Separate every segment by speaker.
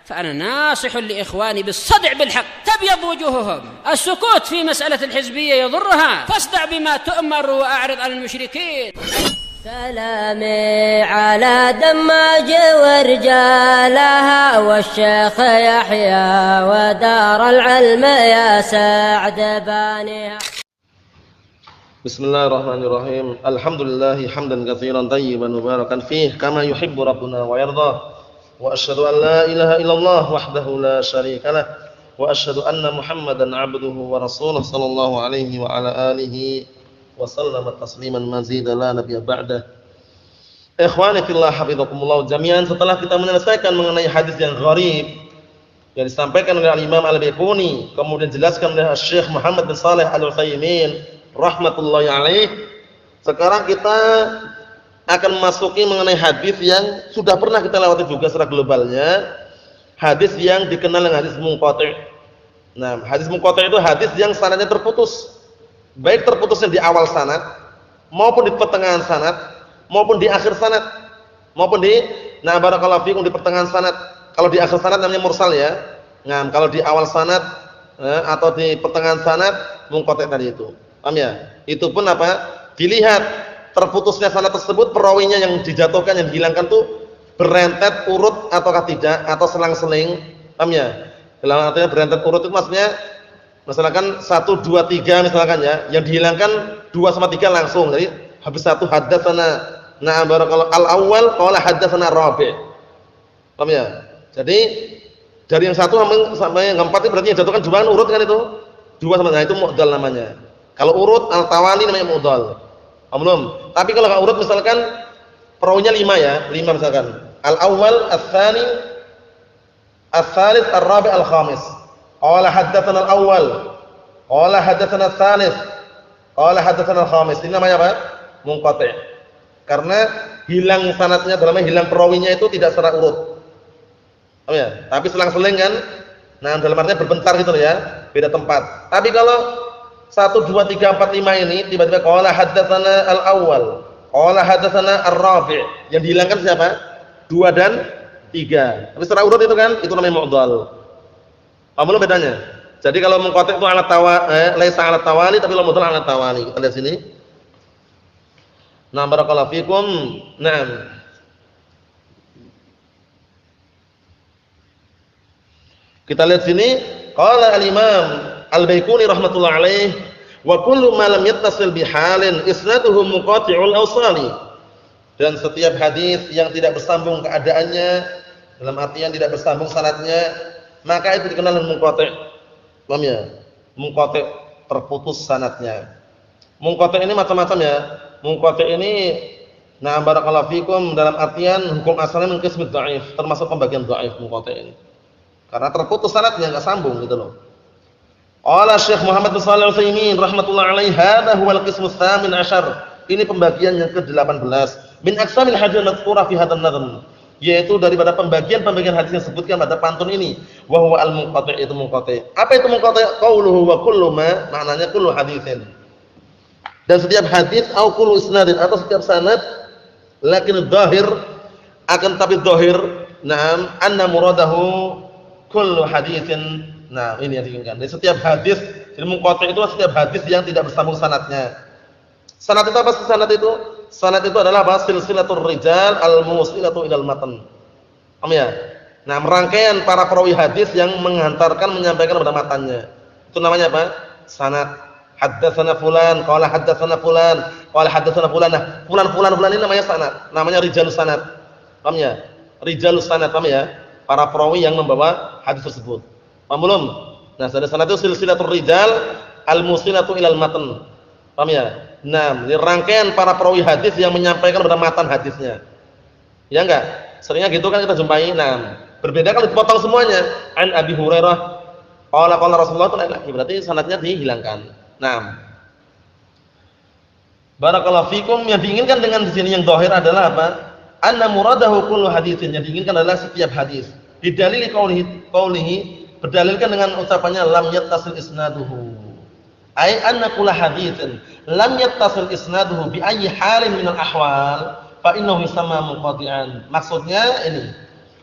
Speaker 1: فأنا ناصح لإخواني بالصدع بالحق تبيض وجوههم. السكوت في مسألة الحزبية يضرها، فاصدع بما تؤمر وأعرض عن المشركين.
Speaker 2: سلامي على دماج ورجالها والشيخ يحيى ودار العلم يا سعد بانيها.
Speaker 3: بسم الله الرحمن الرحيم. الحمد لله حمدا كثيرا طيبا مباركا فيه كما يحب ربنا ويرضى. وأشهد أن لا إله إلا الله وحده لا شريك له وأشهد أن محمدا عبده ورسوله صلى الله عليه وعلى آله وسلم تسليما مزيدا لا nabiyya ba'dah. Ikhwani fillah hafizakumullah jami'an, setelah kita menyelesaikan mengenai hadis yang gharib yang disampaikan oleh Imam Al-Baiquni, kemudian dijelaskan oleh Syekh Muhammad bin Shalih Al-Utsaimin rahmatullahi alaih, sekarang kita akan memasuki mengenai hadis yang sudah pernah kita lewati juga secara globalnya, hadis yang dikenal dengan hadis munqati'. Nah, hadis munqati' itu hadis yang sanadnya terputus. Baik terputusnya di awal sanad maupun di pertengahan sanad maupun di akhir sanad maupun di barakallahu fikum di pertengahan sanad. Kalau di akhir sanad namanya mursal ya. Nah, kalau di awal sanad atau di pertengahan sanad munqati' tadi itu. Paham ya? Itu pun apa? Dilihat terputusnya sanad tersebut, perawinya yang dijatuhkan, yang dihilangkan tuh berentet urut ataukah tidak atau selang-seling. Paham ya? Dalam artinya berentet urut itu maksudnya misalkan 1 2 3 misalkan ya, yang dihilangkan 2 sama 3 langsung. Jadi habis 1 haddatsana barakallahu al-awwal qala haddatsana ar-rabi'. Paham ya? Jadi dari yang 1 sampai yang 4 itu berarti yang jatuhkan dua urut kan itu. 2 sama itu mu'dhal namanya. Kalau urut al-tawali namanya mu'dhal. Belum. Tapi kalau enggak urut misalkan perawinya 5 ya, 5 misalkan. Al-awwal, ats-tsani, ats-tsalits, ar-rabi', al-khamis. Qala haddatsana al-awwal, qala haddatsana ats-tsalits, qala haddatsana al-khamis. Ini namanya apa? Munqati'. Karena hilang sanadnya, dalamnya hilang perawinya itu tidak secara urut. Paham ya? Tapi selang-seling kan. Nah, dalam artinya berbentar gitu ya, beda tempat. Tapi kalau 1 2 3 4 5 ini tiba-tiba qala haddatsana al-awwal, qala haddatsana ar-rabi'. Yang dihilangkan siapa? 2 dan 3. Tapi secara urut itu kan, itu namanya mu'dhal. Paham belum bedanya? Jadi kalau munqati' itu laisa ala tawali, tapi kalau mu'dhal ala tawali. Kita lihat sini. Nah, barakallahu fikum. Naam. Kita lihat sini, qala al-Imam Al-Baiquni rahmatullah alaih, wa kullu ma lam yattasil bihalin isnaduhu munqati'ul awsali. Dan setiap hadis yang tidak bersambung keadaannya, dalam artian tidak bersambung sanadnya, maka itu dikenal dengan munqati'. Paham ya? Munqati' terputus sanadnya. Munqati' ini macam-macam ya. Munqati' ini barakallahu fikum dalam artian hukum asalnya min qismi dhaif, termasuk pembagian dhaif munqati' ini. Karena terputus sanadnya, enggak sambung gitu loh. Qala Syekh Muhammad bin Shalih Al-Utsaimin rahimatullah alaihi, hadza huwal qismus tsamin asyar. Ini pembagian yang ke-18 min aqsamil hadits madhkura fi hadzal nadhm, yaitu daripada pembagian-pembagian hadis yang disebutkan pada pantun ini. Wa huwa al-munqati', itu munqati'. Apa itu munqati'? Qauluhu wa kullu ma, maknanya kullu haditsin. Dan setiap hadis au kullu isnadin, atau setiap sanad, lakin dzahir, akan tapi dzahir, na'am, anna muradahu kullu haditsin. Nah, ini yang diinginkan. Dari setiap hadis, jadi munqati' itu setiap hadis yang tidak bersambung sanadnya. Sanad itu apa sih sanad itu? Sanad itu adalah apa? Silsilatur rijal al-musilatu ilal matan. Paham ya? Nah, rangkaian para perawi hadis yang mengantarkan, menyampaikan kepada matannya. Itu namanya apa? Sanad. Haddatsana fulan, qala haddatsana fulan, qala haddatsana fulan. Nah, fulan ini namanya sanad. Namanya rijalus sanad. Paham ya? Rijalus sanad, paham ya? Para perawi yang membawa hadis tersebut. Paham belum? Nah, sanad itu silsilatur rijal al-musilatu ilal matan. Paham ya? Nah, ini rangkaian para perawi hadis yang menyampaikan kepada matan hadisnya. Ya enggak? Seringnya gitu kan kita jumpai. Nah, berbeda kalau dipotong semuanya. An Abi Hurairah qala Rasulullah sallallahu alaihi wasallam, berarti sanadnya dihilangkan. Nah, barakallahu fikum, yang diinginkan dengan di sini yang zahir adalah apa? Anna muradahu kullu haditsin, yang diinginkan adalah setiap hadis. Bidalili qaulihi, berdalilkan dengan ucapannya lam yattasil isnaduhu. Ai anna kullu haditsin lam yattasil isnaduhu bi ayyi halin minal ahwal fa innahu yusamma munqati'an. Maksudnya ini,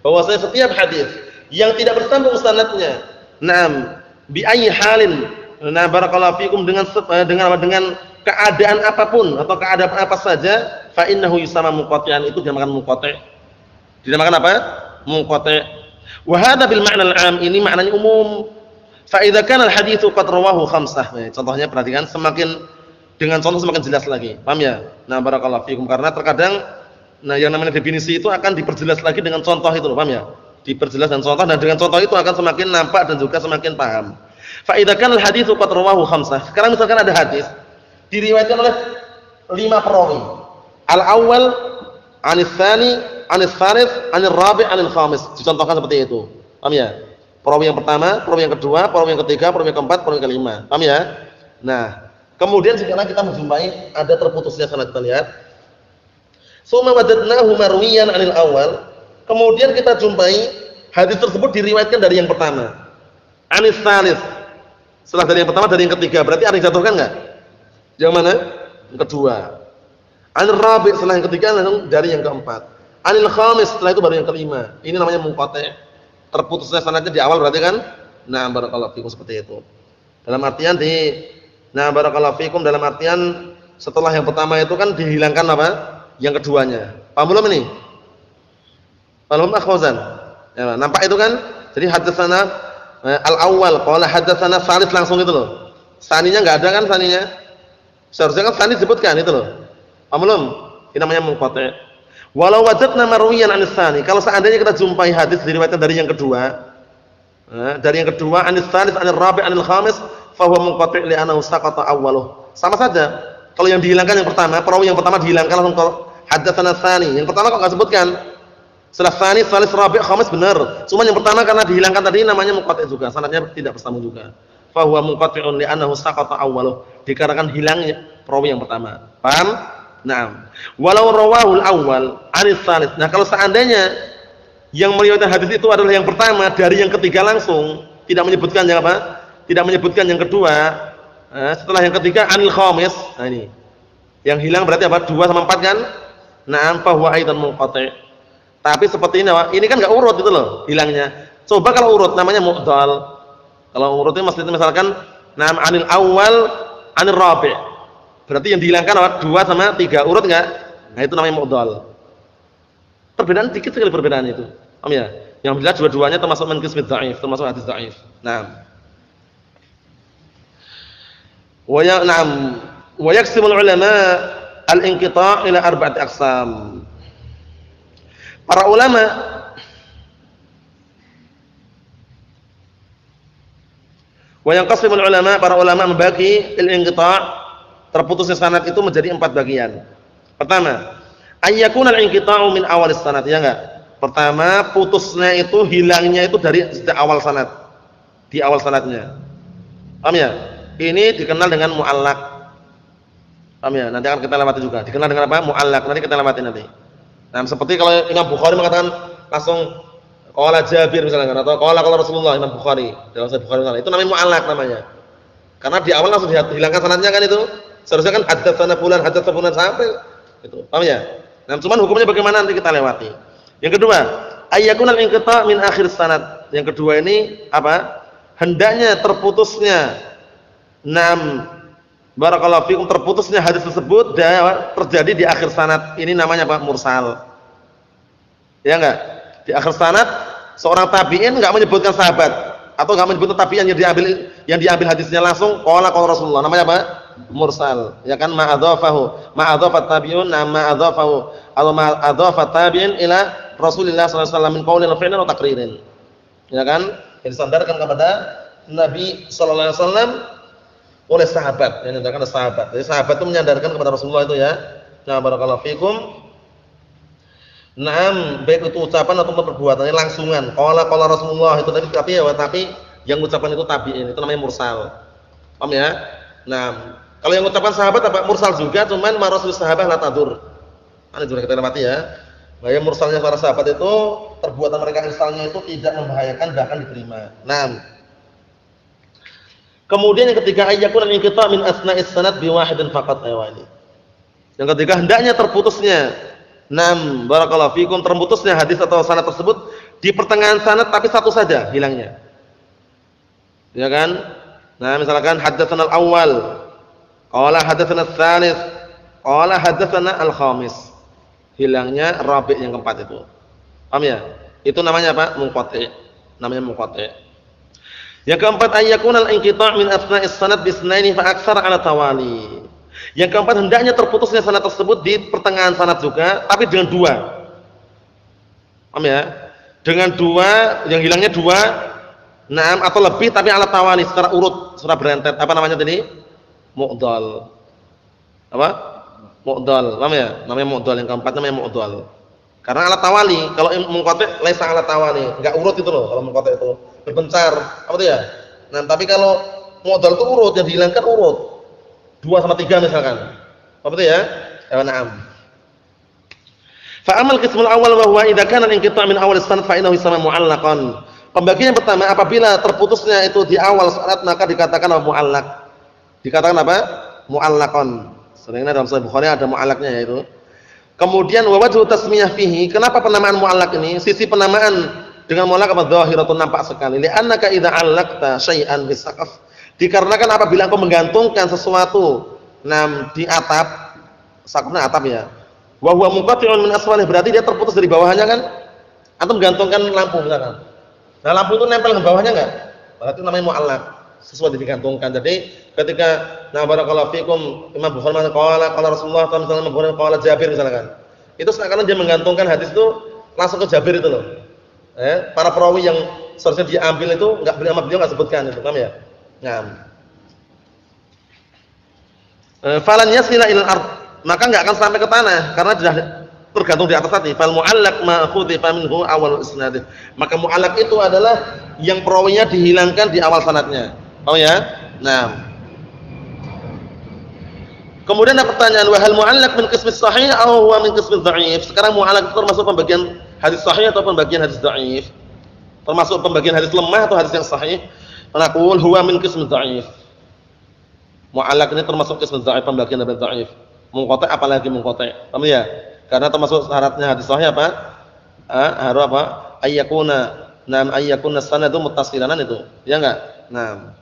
Speaker 3: bahwasanya setiap hadis yang tidak bersambung sanadnya. Naam, bi ayyi halin. Nah, barakallahu fikum dengan keadaan apapun atau keadaan apa saja, fa innahu yusama munqati'an, itu dinamakan munqati'. Dinamakan apa? Munqati'. Wa hadza bil ma'na al-'am, ini maknanya umum. Fa idza kana al-haditsu qad rawahu khamsah. Nah, contohnya perhatikan, dengan contoh semakin jelas lagi. Paham ya? Nah, barakallahu fikum, karena terkadang yang namanya definisi itu akan diperjelas lagi dengan contoh itu loh, paham ya? Diperjelas dengan contoh, dan dengan contoh itu akan semakin nampak dan juga semakin paham. Fa idza kana al-haditsu qad rawahu khamsah. Sekarang misalkan ada hadis diriwayatkan oleh 5 perawi. Al-awwal 'anil tsani, 'anil tsalits, 'anil rabi', 'anil khamis. Dicontohkan seperti itu. Paham ya? Perawi yang pertama, perawi yang kedua, perawi yang ketiga, perawi yang keempat, perawi yang kelima. Paham ya? Nah, kemudian sekarang kita menjumpai ada terputusnya sanad, kita lihat. Summa wajadnahu marwiyan 'anil awwal. Kemudian kita jumpai hadis tersebut diriwayatkan dari yang pertama. 'Anis tsalits. Setelah dari yang pertama, dari yang ketiga. Berarti ada yang jatuhkan enggak? Yang mana? Yang kedua. 'Anil rabi', setelah yang ketiga langsung dari yang keempat. 'Anil khamis, setelah itu baru yang kelima. Ini namanya munqati'. Terputusnya sanadnya di awal berarti kan? Nah, barakallahu fikum, seperti itu. Dalam artian barakallahu fikum, dalam artian setelah yang pertama itu kan dihilangkan apa? Yang keduanya. Paham belum ini? Paham akhwazan? Ya, nampak itu kan? Jadi hadatsana al-awwal qala hadatsana tsalits, langsung itu loh. Saninya enggak ada kan saninya? Seharusnya kan sani disebutkan itu loh. Paham belum? Ini namanya munqati'. Walau wajadna marwiyan 'anis tsani, kalau seandainya kita jumpai hadis diriwayatkan dari yang kedua, dari yang kedua 'anis tsalits, 'anil rabi', 'anil khamis, fa huwa munqati' li'annahu saqata awwaluh. Sama saja. Kalau yang dihilangkan yang pertama, perawi yang pertama dihilangkan langsung ke hadatsana tsani. Yang pertama kok enggak sebutkan? Setelah tsani, tsalits, rabi', khamis benar. Cuma yang pertama karena dihilangkan tadi namanya munqati' juga, sanadnya tidak bersambung juga. Fa huwa munqati'un li'annahu saqata awwaluh. Dikarenakan hilangnya perawi yang pertama. Paham? Naam. Walau rawahul awwal 'anis tsalits. Nah, kalau seandainya yang meriwayatkan hadis itu adalah yang pertama dari yang ketiga langsung, tidak menyebutkan yang apa? Tidak menyebutkan yang kedua. Setelah yang ketiga 'anil khamis. Nah, ini. Yang hilang berarti apa? 2 sama 4 kan? Na'am, fa huwa aidan munqati'. Tapi seperti ini kan enggak urut itu loh hilangnya. Coba kalau urut namanya mu'dhal. Kalau urutnya misalkan na'am 'anil awwal 'anil rabi'. Berarti yang dihilangkan apa? 2 sama 3. Urut enggak? Nah, itu namanya mu'dhal. Perbedaan dikit sekali perbedaan itu. Paham ya? Yang jelas dua-duanya termasuk min qismi dhaif, termasuk hadis dhaif. Naam. Wa yaqsimul ulama al-inqita' ila 4 aqsam. Para ulama para ulama membagi al-inqita', terputusnya sanad itu menjadi 4 bagian. Pertama, ayyakuna al-inqita'u min awalis sanad, ya enggak? Pertama, putusnya itu, hilangnya itu dari sejak awal sanad. Di awal sanadnya. Paham ya? Ini dikenal dengan mu'allaq. Paham ya? Nanti akan kita lewati juga. Dikenal dengan apa? Mu'allaq. Nanti kita lewati nanti. Nah, seperti kalau Imam Bukhari mengatakan langsung qala Jabir misalnya, atau qala Rasulullah, Imam Bukhari dalam Sahih Bukhari, itu namanya mu'allaq namanya. Karena di awal langsung dihilangkan sanadnya kan itu. Seharusnya kan haddatsana fulan sampai itu. Paham ya? Nah, cuman hukumnya bagaimana nanti kita lewati. Yang kedua, ayyakunal inqita' min akhir sanad. Yang kedua ini apa? Hendaknya terputusnya barakallahu fikum, terputusnya hadis tersebut terjadi di akhir sanad. Ini namanya apa? Mursal. Ya enggak? Di akhir sanad seorang tabi'in enggak menyebutkan sahabat atau enggak menyebutkan tabi'in yang diambil hadisnya langsung qala Rasulullah. Namanya apa? Mursal. Ya kan, ma'adhafat tabi'un ma'adhafahu atau ma'adhafat tabi'in ila Rasulullah sallallahu alaihi wasallam min qaulin wa fi'lin wa taqririn. Ya kan? Yang disandarkan kepada Nabi sallallahu alaihi wasallam oleh sahabat, yang menyandarkan sahabat. Jadi sahabat itu menyandarkan kepada Rasulullah itu ya. Nah, barakallahu fikum. Naam, baik itu ucapan atau perbuatannya langsungan. Qala Rasulullah itu tadi, tapi yang ucapan itu tabi'in, itu namanya mursal. Paham ya? Nah, kalau yang ucapan sahabat apa? Mursal juga, cuman marasul sahabah la tadur. Ini juga kita lewati ya. Bahaya mursalnya para sahabat itu, perbuatan mereka irsalnya itu tidak membahayakan, bahkan diterima. Nah, kemudian yang ketiga, ayyakun al-inqita' min asna'is sanad bi wahidin faqat aywani. Yang ketiga, hendaknya terputusnya barakallahu fikum, terputusnya hadis atau sanad tersebut di pertengahan sanad tapi satu saja hilangnya. Ya kan? Nah, misalkan haddatsana al-awwal, qala haddatsana ats-tsalits, qala haddatsana al-khamis. Hilangnya rabi' yang keempat itu. Paham ya? Itu namanya apa? Munqati'. Namanya munqati'. Yang keempat ayyakuna al-inqita' min asna'is sanad bisnaini fa aktsara 'ala tawali. Yang keempat hendaknya terputusnya sanad tersebut di pertengahan sanad juga tapi dengan dua. Paham ya? Dengan dua, yang hilangnya dua, naam atau lebih tapi 'ala tawali secara urut, secara berentet. Apa namanya tadi? Mu'dhal. Apa? Mu'dhal. Paham ya? Namanya mu'dhal, yang keempat namanya mu'dhal. Karena 'ala tawali, kalau munqati' laisa 'ala tawali, enggak urut itu loh kalau munqati' itu. Berbencar, apa itu ya? Nah, tapi kalau mu'dhal itu urut, yang dihilangkan urut. 2 sama 3 misalkan. Apa itu ya? Na'am. Fa amal qismul awal wa huwa idza kana al-inqita' min awal as-sanad fa innahu yusamma mu'allaqan. Pembagian yang pertama, apabila terputusnya itu di awal sanad maka dikatakan apa? Mu'allaq. Dikatakan apa? Mu'allaqan. Sebenarnya dalam Sahih Bukhari ada mu'allaqnya yaitu. Kemudian wa wajhu tasmiyah fihi. Kenapa penamaan mu'allaq ini? Sisi penamaan dengan mu'allaq apa? Dhahiratun, nampak sekali. Li'annaka idza 'allaqta syai'an bis-saqaf. Dikarenakan apabila engkau menggantungkan sesuatu di atap, saqafnya atap ya. Wa huwa munqati'un min asfalih, berarti dia terputus dari bawahnya kan? Atau menggantungkan lampu misalkan. Nah, lampu itu nempel ke bawahnya enggak? Berarti namanya mu'allaq, sesuatu digantungkan. Jadi ketika barakallahu fikum Imam Bukhari qala Rasulullah sallallahu alaihi wasallam qala Jabir misalkan. Itu seakan-akan dia menggantungkan hadis itu langsung ke Jabir itu loh. Para perawi yang seharusnya diambil itu enggak beliau sama beliau enggak sebutkan itu, paham ya? Naam. Falan yasila ilal ard, maka enggak akan sampai ke tanah karena sudah tergantung di atas tadi. Fal mu'allaq ma khudhifa minhu awal isnad. Maka mu'allaq itu adalah yang perawinya dihilangkan di awal sanadnya. Paham ya? Naam. Kemudian ada pertanyaan, wa hal mu'allaq min qismis sahih aw huwa min qismid dha'if? Sekarang mu'allaq itu termasuk pembagian hadis sahih atau pembagian hadis dha'if? Termasuk pembagian hadis lemah atau hadis yang sahih? Naqul huwa min qismid dha'if. Mu'allaq ini termasuk qismid dha'if, pembagian hadis dha'if. Munqati' apalagi munqati'. Paham ya? Karena termasuk syaratnya hadis sahih apa? Harus apa? Ayyakuna sanadu muttasilan itu. Ya enggak? Naam.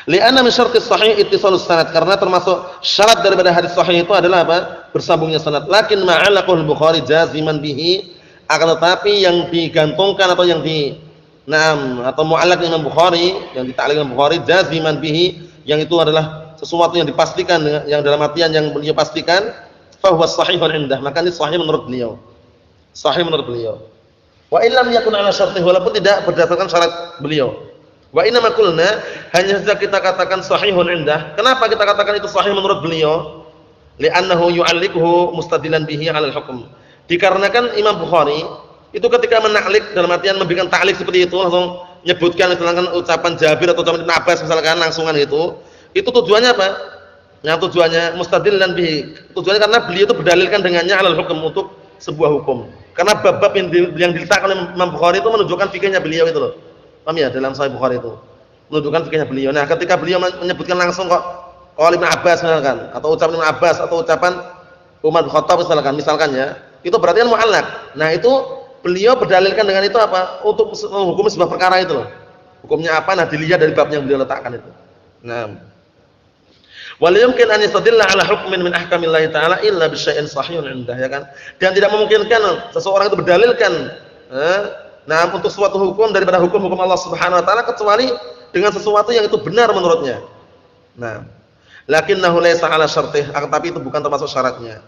Speaker 3: Li'anna min syartis sahih ittisalus sanad, karena termasuk syarat daripada hadis sahih itu adalah apa? Bersambungnya sanad. Lakin ma'allaqul Bukhari jaziman bihi, akan tetapi yang digantungkan atau yang atau mu'allaq Imam Bukhari, yang dita'liq Imam Bukhari jaziman bihi, yang itu adalah sesuatu yang dipastikan, yang dalam artian yang beliau pastikan, fa huwa shahihun indah, maka ini sahih menurut beliau. Sahih menurut beliau. Wa illam yakun ala syartih, walaupun tidak berdasarkan syarat beliau. Wa inna ma qulna, hanya saja kita katakan sahihun indah. Kenapa kita katakan itu sahih menurut beliau? Li'annahu yu'alliquhu mustadilan bihi 'ala al-hukm. Dikarenakan Imam Bukhari itu ketika menaklik, dalam artian memberikan taklik seperti itu, langsung menyebutkan misalkan ucapan Jabir atau ucapan Ibnu Abbas misalkan langsungan itu tujuannya apa? Yang tujuannya mustadillan bihi. Tujuannya karena beliau itu berdalilkan dengannya 'alal hukm, untuk sebuah hukum. Karena bab-bab yang diletakkan oleh Imam Bukhari itu menunjukkan fikihnya beliau itu loh. Paham ya? Dalam Sahih Bukhari itu menunjukkan fikihnya beliau. Nah, ketika beliau menyebutkan langsung kok qaul Ibnu Abbas misalkan, atau ucapan Ibnu Abbas, atau ucapan Umar bin Khattab misalkan ya, itu berarti kan mu'allaq. Nah, itu beliau berdalilkan dengan itu apa? Untuk menghukum sebuah perkara itu loh. Hukumnya apa? Nah, dilihat dari bab yang beliau letakkan itu. Nah, wal yumkin an yastadilla ala hukmin min ahkamillahi ta'ala illa bi syai'in sahihun 'indah, ya kan? Dan tidak memungkinkan seseorang itu berdalilkan untuk suatu hukum daripada hukum-hukum Allah Subhanahu wa taala kecuali dengan sesuatu yang itu benar menurutnya. Nah, lakinnahu laysa 'ala syartih, tapi itu bukan termasuk syaratnya.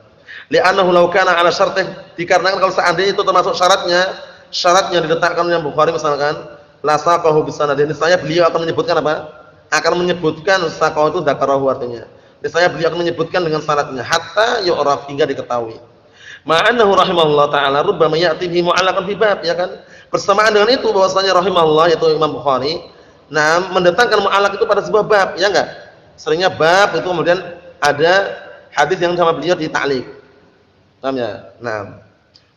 Speaker 3: Li'annahu law kana 'ala syartih, dikarenakan kalau seandainya itu termasuk syaratnya diletakkan oleh Bukhari misalkan, la saqahu bisanadih, saya beliau akan menyebutkan apa? Akan menyebutkan saqahu itu dzakarahu, artinya saya beliau akan menyebutkan dengan syaratnya hatta yu'raf, hingga diketahui. Ma'annahu rahimahullah ta'ala rubbama ya'ti bihi mu'allaqan fi bab, ya kan? Bersamaan dengan itu bahwasanya rahimahullah, yaitu Imam Bukhari, mendatangkan mu'allaq itu pada sebuah bab, ya enggak? Seringnya bab itu kemudian ada hadis yang sama beliau di ta'liq. Paham ya? Nah,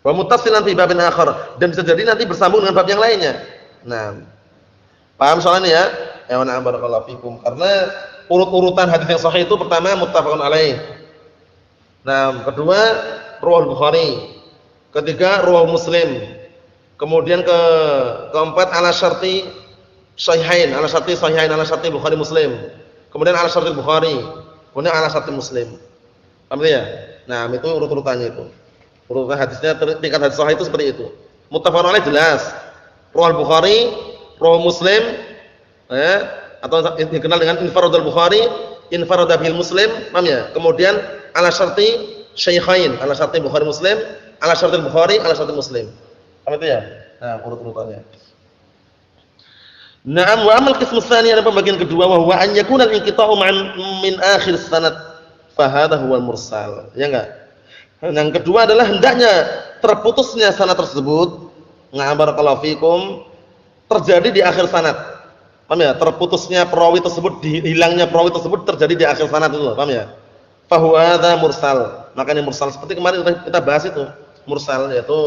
Speaker 3: wa muttasilan fi babin akhar, dan bisa jadi nanti bersambung dengan bab yang lainnya. Nah, paham soalnya ya? Ya na'am, barakallahu fikum. Karena urut-urutan hadis yang sahih itu pertama muttafaqun alaih. Nah, kedua riwayat Bukhari. Ketiga riwayat Muslim. Kemudian keempat ala syarti sahihain, ala syarti Bukhari Muslim. Kemudian ala syarti Bukhari, kemudian ala syarti Muslim. Paham ya? Nah, itu urut-urutannya itu. Urutan hadisnya tingkat hadis sahih itu seperti itu. Muttafaqun alaih jelas. Riwayat Bukhari, riwayat Muslim, atau dikenal dengan infaradul Bukhari, infarada bil Muslim, paham ya? Kemudian ala syarti syaikhain, ala syarti Bukhari Muslim, ala syarti Bukhari, ala syarti Muslim. Paham itu ya? Nah, urut-urutannya. Na'am wa amal qismu tsani, ada pembagian kedua, wa huwa an yakuna al-inqita'u min akhir sanad fa hadha huwa al-mursal. Ya enggak? Yang kedua adalah hendaknya terputusnya sanad tersebut, na'am barakallahu fikum, terjadi di akhir sanad. Paham ya? Terputusnya perawi tersebut, hilangnya perawi tersebut terjadi di akhir sanad itu, paham ya? Fa huwa hadha mursal. Makanya mursal seperti kemarin kita bahas itu, mursal yaitu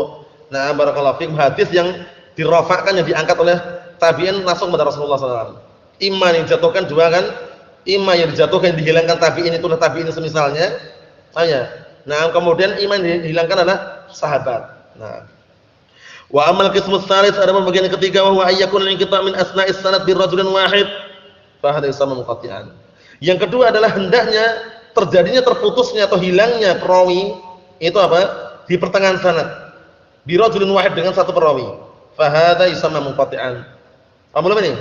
Speaker 3: na'am barakallahu fikum hadis yang dirafa'kan, yang diangkat oleh tabi'in langsung kepada Rasulullah SAW. Imam yang dijatuhkan dua kan, imam yang dijatuhkan, yang dihilangkan tabi'in itu adalah tabi'in semisalnya. Nah, kemudian imam yang dihilangkan adalah sahabat. Nah, wa amal qismu tsalits, ada pembagian ketiga, wa huwa ayyakun al-inqita' min asna'is sanad bi rajulin wahid fa hadha yusamma munqati'an. Yang kedua adalah hendaknya terjadinya terputusnya atau hilangnya perawi itu apa? Di pertengahan sanad. Bi rajulin wahid, dengan satu perawi. Fa hadha yusamma munqati'an. Apa ini?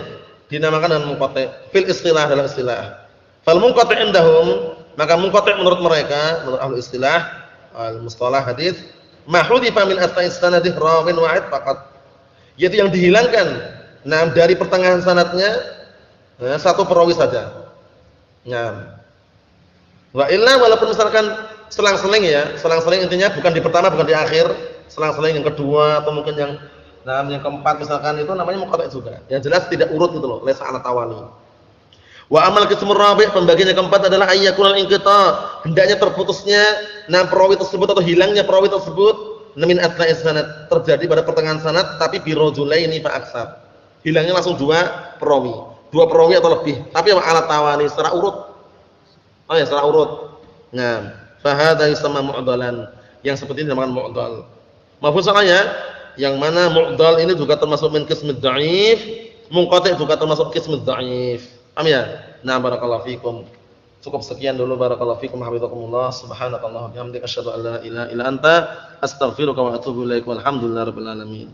Speaker 3: Dinamakan dengan munqati' fil istilah, dalam istilah. Fal munqati' indahum, maka munqati' menurut mereka, menurut ahli istilah al-mustalah hadis, ma hudifa min asna'is sanadih rawin wahid faqat. Yaitu yang dihilangkan dari pertengahan sanadnya satu perawi saja. Nah. Wa illa, walaupun misalkan selang-seling ya, selang-seling intinya bukan di pertama, bukan di akhir, selang-seling yang kedua atau mungkin yang yang keempat misalkan, itu namanya munqati' juga. Yang jelas tidak urut gitu loh, laisa ala tawali. Wa amal qismur rabi', pembagian yang keempat adalah ayyakunal inqita', hendaknya terputusnya perawi tersebut atau hilangnya perawi tersebut min asna'is sanad, terjadi pada pertengahan sanad tapi bi rajulaini fa aksar. Hilangnya langsung dua perawi atau lebih, tapi ala tawali, secara urut. Oh ya, secara urut. Nah, fa hadza yusamma mu'dalan. Yang seperti ini dinamakan mu'dal. Mafhum soalnya? Yang mana mu'dal ini juga termasuk min qismid dha'if, munqati' juga termasuk qismid dha'if. Paham ya? Nah, barakallahu fikum. Cukup sekian dulu, barakallahu fikum, hafizakumullah. Subhanakallahumma wa bihamdika asyhadu an la ilaha illa anta, astaghfiruka wa atubu ilaik. Walhamdulillahirabbil alamin.